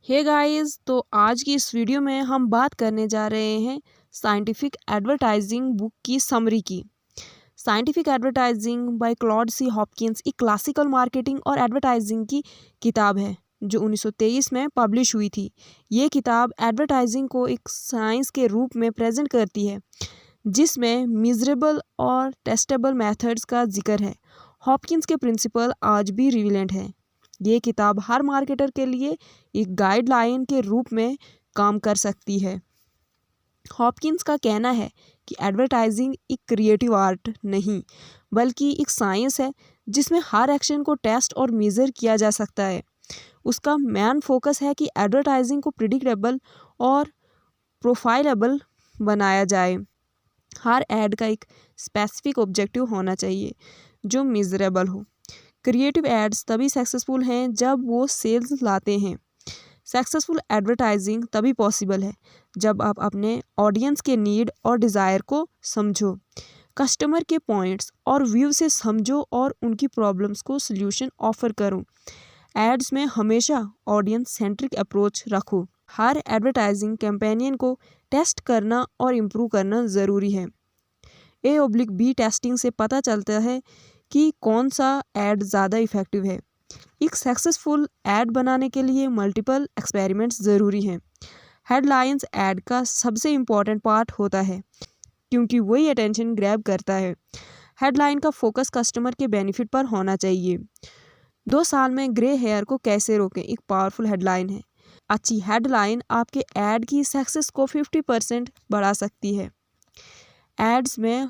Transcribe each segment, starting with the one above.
Hey guys, तो आज की इस वीडियो में हम बात करने जा रहे हैं साइंटिफिक एडवर्टाइजिंग बुक की समरी की। साइंटिफिक एडवर्टाइजिंग बाय क्लॉड सी हॉपकिंस एक क्लासिकल मार्केटिंग और एडवर्टाइजिंग की किताब है जो 1923 में पब्लिश हुई थी। ये किताब एडवर्टाइजिंग को एक साइंस के रूप में प्रेजेंट करती है जिसमें मिजरेबल और टेस्टेबल मेथड्स का जिक्र है। हॉपकिंस के प्रिंसिपल आज भी रिलेवेंट हैं। ये किताब हर मार्केटर के लिए एक गाइडलाइन के रूप में काम कर सकती है। हॉपकिंस का कहना है कि एडवर्टाइजिंग एक क्रिएटिव आर्ट नहीं बल्कि एक साइंस है जिसमें हर एक्शन को टेस्ट और मेज़र किया जा सकता है। उसका मेन फोकस है कि एडवर्टाइजिंग को प्रिडिक्टेबल और प्रोफाइलेबल बनाया जाए। हर ऐड का एक स्पेसिफिक ऑब्जेक्टिव होना चाहिए जो मेजरेबल हो। क्रिएटिव एड्स तभी सक्सेसफुल हैं जब वो सेल्स लाते हैं। सक्सेसफुल एडवर्टाइजिंग तभी पॉसिबल है जब आप अपने ऑडियंस के नीड और डिज़ायर को समझो, कस्टमर के पॉइंट्स और व्यू से समझो और उनकी प्रॉब्लम्स को सल्यूशन ऑफर करो। एड्स में हमेशा ऑडियंस सेंट्रिक अप्रोच रखो। हर एडवर्टाइजिंग कैंपेनियन को टेस्ट करना और इम्प्रूव करना ज़रूरी है। A/B टेस्टिंग से पता चलता है कि कौन सा ऐड ज़्यादा इफ़ेक्टिव है। एक सक्सेसफुल ऐड बनाने के लिए मल्टीपल एक्सपेरिमेंट्स ज़रूरी हैं। हेडलाइंस ऐड का सबसे इम्पॉर्टेंट पार्ट होता है क्योंकि वही अटेंशन ग्रैब करता है। हेडलाइन का फोकस कस्टमर के बेनिफिट पर होना चाहिए। 2 साल में ग्रे हेयर को कैसे रोकें एक पावरफुल हेडलाइन है। अच्छी हेडलाइन आपके ऐड की सक्सेस को 50% बढ़ा सकती है। एड्स में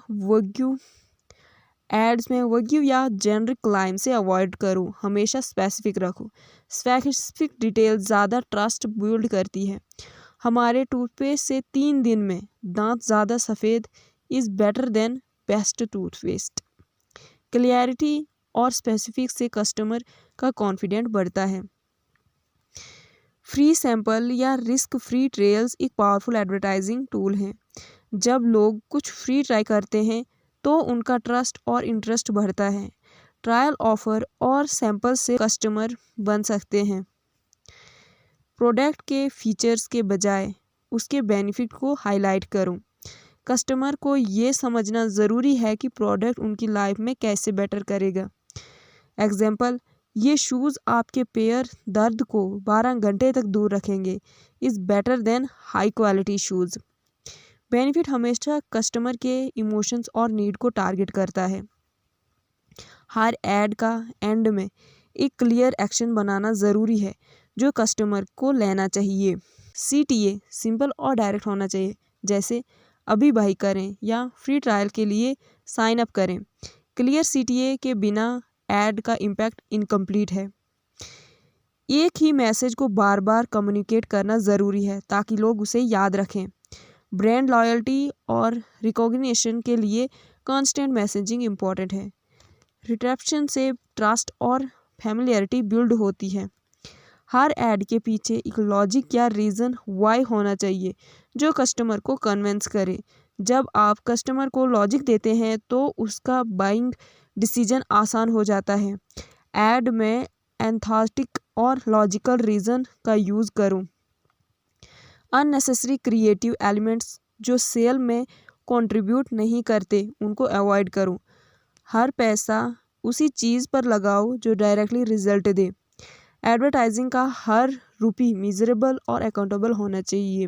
वग्यू या जेनरिक क्लाइम से अवॉइड करो। हमेशा स्पेसिफिक रखो। स्पेसिफिक डिटेल ज़्यादा ट्रस्ट बिल्ड करती है। हमारे टूथपेस्ट से 3 दिन में दांत ज़्यादा सफ़ेद is better than best toothpaste. Clarity और स्पेसिफिक से कस्टमर का कॉन्फिडेंट बढ़ता है। फ्री सैंपल या रिस्क फ्री ट्रायल्स एक पावरफुल एडवर्टाइजिंग टूल हैं। जब लोग कुछ फ्री ट्राई करते हैं तो उनका ट्रस्ट और इंटरेस्ट बढ़ता है। ट्रायल ऑफर और सैंपल से कस्टमर बन सकते हैं। प्रोडक्ट के फीचर्स के बजाय उसके बेनिफिट को हाईलाइट करो। कस्टमर को ये समझना ज़रूरी है कि प्रोडक्ट उनकी लाइफ में कैसे बेटर करेगा। एग्जाम्पल, ये शूज़ आपके पैर दर्द को 12 घंटे तक दूर रखेंगे is better than high quality shoes. Benefit हमेशा कस्टमर के इमोशंस और नीड को टारगेट करता है। हर ऐड का एंड में एक क्लियर एक्शन बनाना ज़रूरी है जो कस्टमर को लेना चाहिए। CTA सिंपल और डायरेक्ट होना चाहिए, जैसे अभी बाई करें या फ्री ट्रायल के लिए साइन अप करें। क्लियर CTA के बिना ऐड का इम्पैक्ट इनकम्प्लीट है। एक ही मैसेज को बार बार कम्युनिकेट करना ज़रूरी है ताकि लोग उसे याद रखें। ब्रांड लॉयल्टी और रिकॉग्निशन के लिए कांस्टेंट मैसेजिंग इम्पॉर्टेंट है। रिटेंशन से ट्रस्ट और फैमिलियरिटी बिल्ड होती है। हर ऐड के पीछे एक लॉजिक या रीज़न वाई होना चाहिए जो कस्टमर को कन्विंस करे। जब आप कस्टमर को लॉजिक देते हैं तो उसका बाइंग डिसीजन आसान हो जाता है। ऐड में एंथेटिक और लॉजिकल रीज़न का यूज़ करूं। अननेसेसरी क्रिएटिव एलिमेंट्स जो सेल में कंट्रीब्यूट नहीं करते उनको अवॉइड करो। हर पैसा उसी चीज़ पर लगाओ जो डायरेक्टली रिजल्ट दे। एडवर्टाइजिंग का हर रुपी मेजरेबल और अकाउंटेबल होना चाहिए।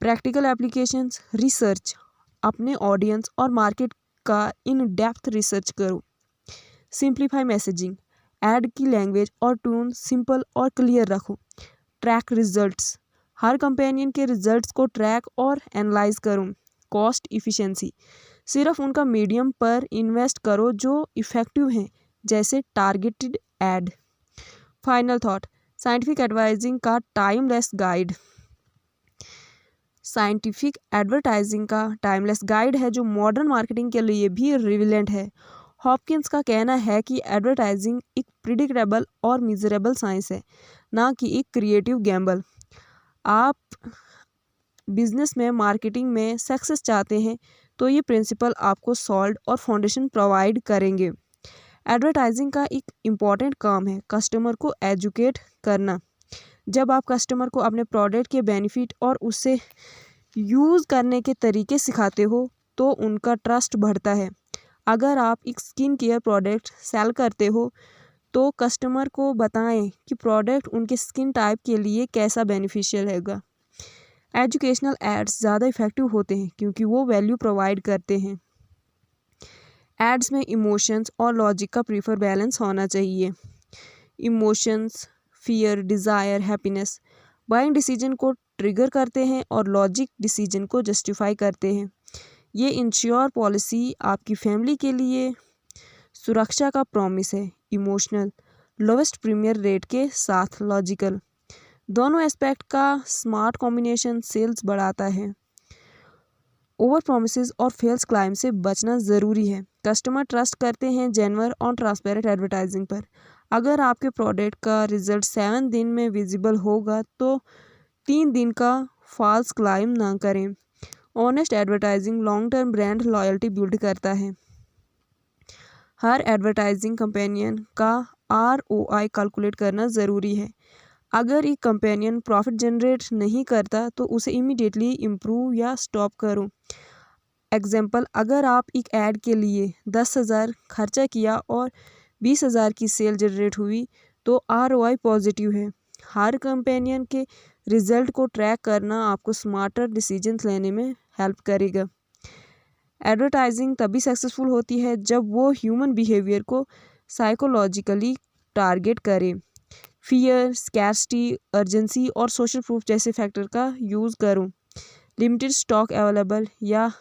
प्रैक्टिकल एप्लीकेशंस रिसर्च, अपने ऑडियंस और मार्केट का इन डेप्थ रिसर्च करो। सिंप्लीफाई मैसेजिंग, ऐड की लैंग्वेज और टोन सिंपल और क्लियर रखो। ट्रैक रिजल्ट्स, हर कंपेनियन के रिजल्ट्स को ट्रैक और एनालाइज करो। कॉस्ट इफ़िशेंसी, सिर्फ उनका मीडियम पर इन्वेस्ट करो जो इफ़ेक्टिव हैं, जैसे targeted add. Final thought, scientific advertising का टाइमलेस गाइड। साइंटिफिक एडवर्टाइजिंग का टाइमलेस गाइड है जो मॉडर्न मार्केटिंग के लिए भी रिलेवेंट है। हॉपकिंस का कहना है कि एडवर्टाइजिंग एक प्रिडिक्टेबल और मेजरेबल साइंस है, ना कि एक क्रिएटिव गैम्बल। आप बिजनेस में मार्केटिंग में सक्सेस चाहते हैं तो ये प्रिंसिपल आपको सॉल्ड और फाउंडेशन प्रोवाइड करेंगे। एडवर्टाइजिंग का एक इम्पॉर्टेंट काम है कस्टमर को एजुकेट करना। जब आप कस्टमर को अपने प्रोडक्ट के बेनिफिट और उसे यूज़ करने के तरीके सिखाते हो तो उनका ट्रस्ट बढ़ता है। अगर आप एक स्किन केयर प्रोडक्ट सेल करते हो तो कस्टमर को बताएं कि प्रोडक्ट उनके स्किन टाइप के लिए कैसा बेनिफिशियल होगा। एजुकेशनल एड्स ज़्यादा इफ़ेक्टिव होते हैं क्योंकि वो वैल्यू प्रोवाइड करते हैं। एड्स में इमोशंस और लॉजिक का प्रीफर बैलेंस होना चाहिए। Emotions, fear, desire, happiness buying decision को ट्रिगर करते हैं और लॉजिक डिसीजन को जस्टिफाई करते हैं। ये इंश्योर पॉलिसी आपकी फैमिली के लिए सुरक्षा का प्रॉमिस है। इमोशनल, लोवेस्ट प्रीमियर रेट के साथ लॉजिकल, दोनों एस्पेक्ट का स्मार्ट कॉम्बिनेशन सेल्स बढ़ाता है। ओवर प्रोमिसेस और फेल्स क्लाइम से बचना ज़रूरी है। कस्टमर ट्रस्ट करते हैं जेन्युइन और ट्रांसपेरेंट एडवर्टाइजिंग पर। अगर आपके प्रोडक्ट का रिजल्ट 7 दिन में विजिबल होगा तो 3 दिन का फॉल्स क्लाइम ना करें। Honest advertising long term brand loyalty build करता है। हर एडवर्टाइजिंग कंपेनियन का ROI कैलकुलेट करना ज़रूरी है। अगर एक कंपेनियन प्रॉफिट जनरेट नहीं करता तो उसे इमीडिएटली इम्प्रूव या स्टॉप करो। एग्जाम्पल, अगर आप एक ऐड के लिए 10,000 खर्चा किया और 20,000 की सेल जनरेट हुई तो ROI पॉजिटिव है। हर कंपेनियन के रिजल्ट को ट्रैक करना आपको स्मार्टर डिसीजंस लेने में हेल्प करेगा। एडवर्टाइजिंग तभी सक्सेसफुल होती है जब वो ह्यूमन बिहेवियर को साइकोलॉजिकली टारगेट करे। फियर, स्कैर्सिटी, अर्जेंसी और सोशल प्रूफ जैसे फैक्टर का यूज़ करूं। लिमिटेड स्टॉक अवेलेबल या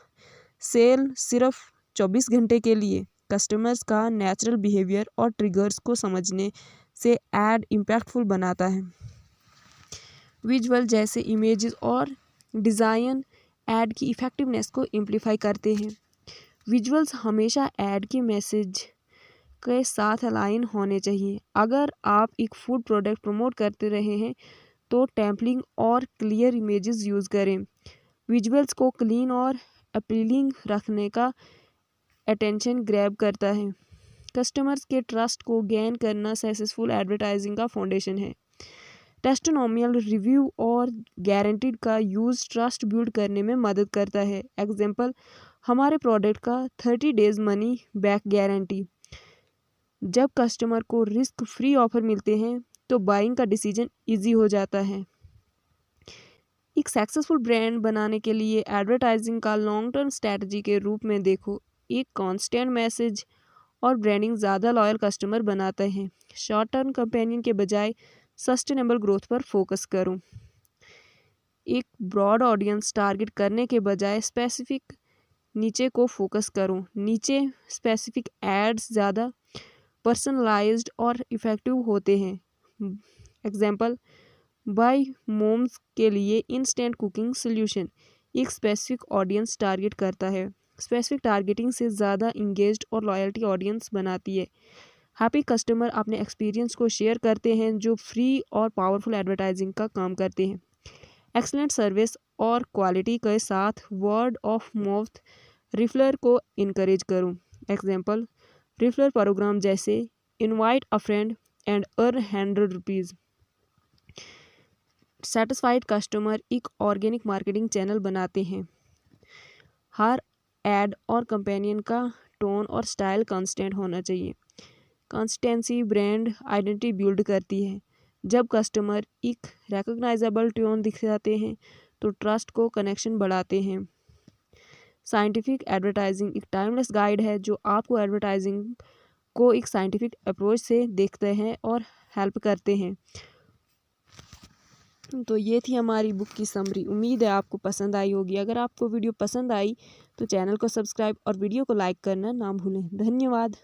सेल सिर्फ 24 घंटे के लिए। कस्टमर्स का नेचुरल बिहेवियर और ट्रिगर्स को समझने से ऐड इम्पैक्टफुल बनाता है। विजुअल जैसे इमेजेस और डिज़ाइन ऐड की इफ़ेक्टिवनेस को एम्प्लीफाई करते हैं। विजुअल्स हमेशा ऐड के मैसेज के साथ अलाइन होने चाहिए। अगर आप एक फूड प्रोडक्ट प्रमोट करते रहे हैं तो टेम्पलिंग और क्लियर इमेजेस यूज़ करें। विजुअल्स को क्लीन और अपीलिंग रखने का अटेंशन ग्रैब करता है। कस्टमर्स के ट्रस्ट को गेन करना सक्सेसफुल एडवर्टाइजिंग का फाउंडेशन है। टेस्टिमोनियल, रिव्यू और गारंटीड का यूज़ ट्रस्ट बिल्ड करने में मदद करता है। एग्जाम्पल, हमारे प्रोडक्ट का 30 डेज़ मनी बैक गारंटी। जब कस्टमर को रिस्क फ्री ऑफर मिलते हैं तो बाइंग का डिसीजन इजी हो जाता है। एक सक्सेसफुल ब्रांड बनाने के लिए एडवर्टाइजिंग का लॉन्ग टर्म स्ट्रैटेजी के रूप में देखो। एक कांस्टेंट मैसेज और ब्रांडिंग ज़्यादा लॉयल कस्टमर बनाते हैं। शॉर्ट टर्म कंपेनियन के बजाय सस्टेनेबल ग्रोथ पर फोकस करूं। एक ब्रॉड ऑडियंस टारगेट करने के बजाय स्पेसिफिक नीचे को फोकस करूं। नीचे स्पेसिफिक एड्स ज़्यादा पर्सनलाइज्ड और इफ़ेक्टिव होते हैं। एग्जाम्पल, बाय मोम्स के लिए इंस्टेंट कुकिंग सोल्यूशन एक स्पेसिफिक ऑडियंस टारगेट करता है। स्पेसिफिक टारगेटिंग से ज़्यादा इंगेज्ड और लॉयल्टी ऑडियंस बनाती है। हैप्पी कस्टमर अपने एक्सपीरियंस को शेयर करते हैं जो फ्री और पावरफुल एडवर्टाइजिंग का काम करते हैं। एक्सलेंट सर्विस और क्वालिटी के साथ वर्ड ऑफ माउथ रिफलर को इनकरेज करूं। एग्जाम्पल, रिफलर प्रोग्राम जैसे invite a friend and earn ₹100। Satisfied customer एक ऑर्गेनिक मार्केटिंग चैनल बनाते हैं। हर एड और कंपेनियन का टोन और स्टाइल कांस्टेंट होना चाहिए। कंसिस्टेंसी ब्रांड आइडेंटिटी बिल्ड करती है। जब कस्टमर एक रिकॉग्नाइजेबल टोन दिखाते हैं तो ट्रस्ट को कनेक्शन बढ़ाते हैं। साइंटिफिक एडवर्टाइजिंग एक टाइमलेस गाइड है जो आपको एडवर्टाइजिंग को एक साइंटिफिक अप्रोच से देखते हैं और हेल्प करते हैं। तो ये थी हमारी बुक की समरी। उम्मीद है आपको पसंद आई होगी। अगर आपको वीडियो पसंद आई तो चैनल को सब्सक्राइब और वीडियो को लाइक करना ना भूलें। धन्यवाद।